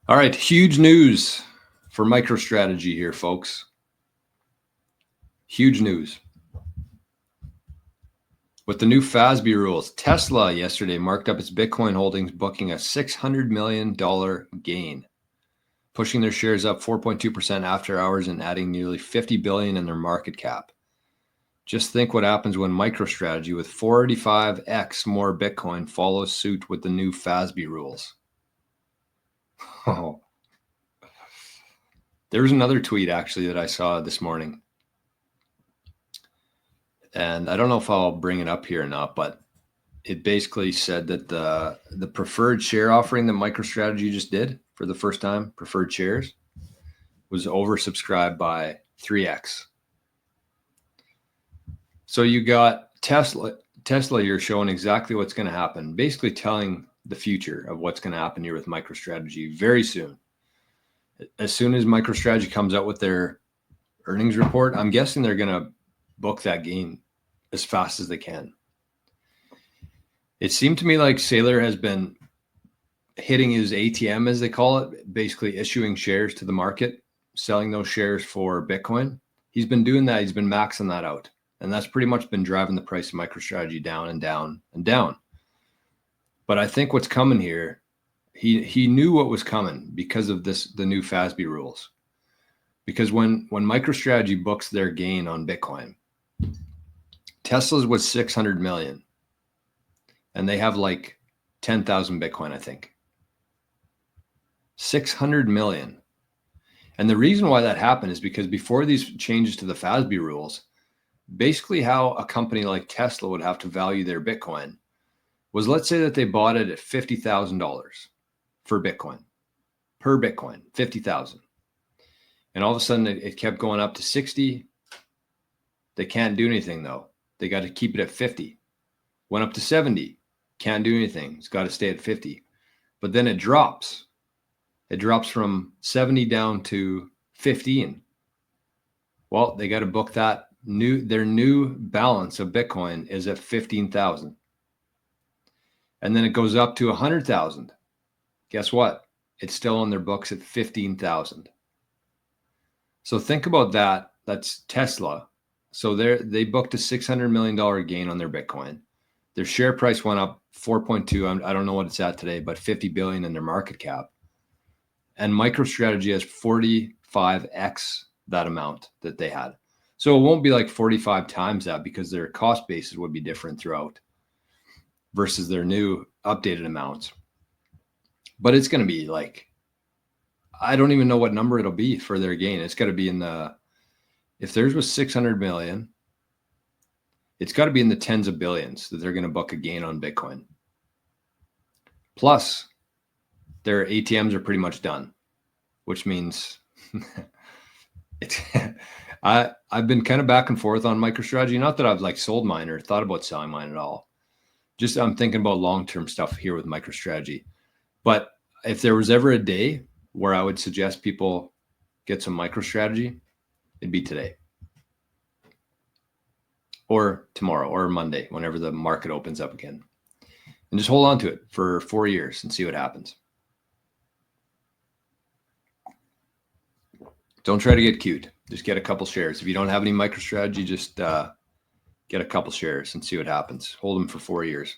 All right, huge news for MicroStrategy here, folks. Huge news. With the new FASB rules, Tesla yesterday marked up its Bitcoin holdings, booking a $600 million gain, pushing their shares up 4.2% after hours and adding nearly $50 billion in their market cap. Just think what happens when MicroStrategy with 45x more Bitcoin follows suit with the new FASB rules. Oh. There was another tweet actually that I saw this morning. And I don't know if I'll bring it up here or not, but it basically said that the preferred share offering that MicroStrategy just did for the first time, preferred shares, was oversubscribed by 3x. So you got Tesla, you're showing exactly what's going to happen, basically telling the future of what's going to happen here with MicroStrategy very soon. As soon as MicroStrategy comes out with their earnings report, I'm guessing they're going to book that gain as fast as they can. It seemed to me like Saylor has been hitting his ATM, as they call it, basically issuing shares to the market, selling those shares for Bitcoin. He's been doing that. He's been maxing that out. And that's pretty much been driving the price of MicroStrategy down and down and down. But I think what's coming here, he knew what was coming because of the new FASB rules. Because when MicroStrategy books their gain on Bitcoin, Tesla's was 600 million. And they have like 10,000 Bitcoin, I think. 600 million. And the reason why that happened is because before these changes to the FASB rules, basically how a company like Tesla would have to value their Bitcoin was, let's say that they bought it at $50,000 for Bitcoin, per Bitcoin, 50,000. And all of a sudden it kept going up to 60. They can't do anything though. They got to keep it at 50. Went up to 70. Can't do anything. It's got to stay at 50. But then it drops. It drops from 70 down to 15. Well, they got to book that their new balance of Bitcoin is at 15,000. And then it goes up to 100,000. Guess what? It's still on their books at 15,000. So think about that. That's Tesla. So they booked a $600 million gain on their Bitcoin. Their share price went up 4.2. I don't know what it's at today, but 50 billion in their market cap. And MicroStrategy has 45x that amount that they had. So it won't be like 45 times that, because their cost basis would be different throughout versus their new updated amounts. But it's going to be like, I don't even know what number it'll be for their gain. It's got to be in the, if theirs was 600 million, it's got to be in the tens of billions that they're going to book a gain on Bitcoin. Plus, their ATMs are pretty much done, which means I've been kind of back and forth on MicroStrategy. Not that I've like sold mine or thought about selling mine at all. Just I'm thinking about long-term stuff here with MicroStrategy. But if there was ever a day where I would suggest people get some MicroStrategy, it'd be today. Or tomorrow or Monday, whenever the market opens up again. And just hold on to it for 4 years and see what happens. Don't try to get cute. Just get a couple shares. If you don't have any MicroStrategy, just get a couple shares and see what happens. Hold them for 4 years.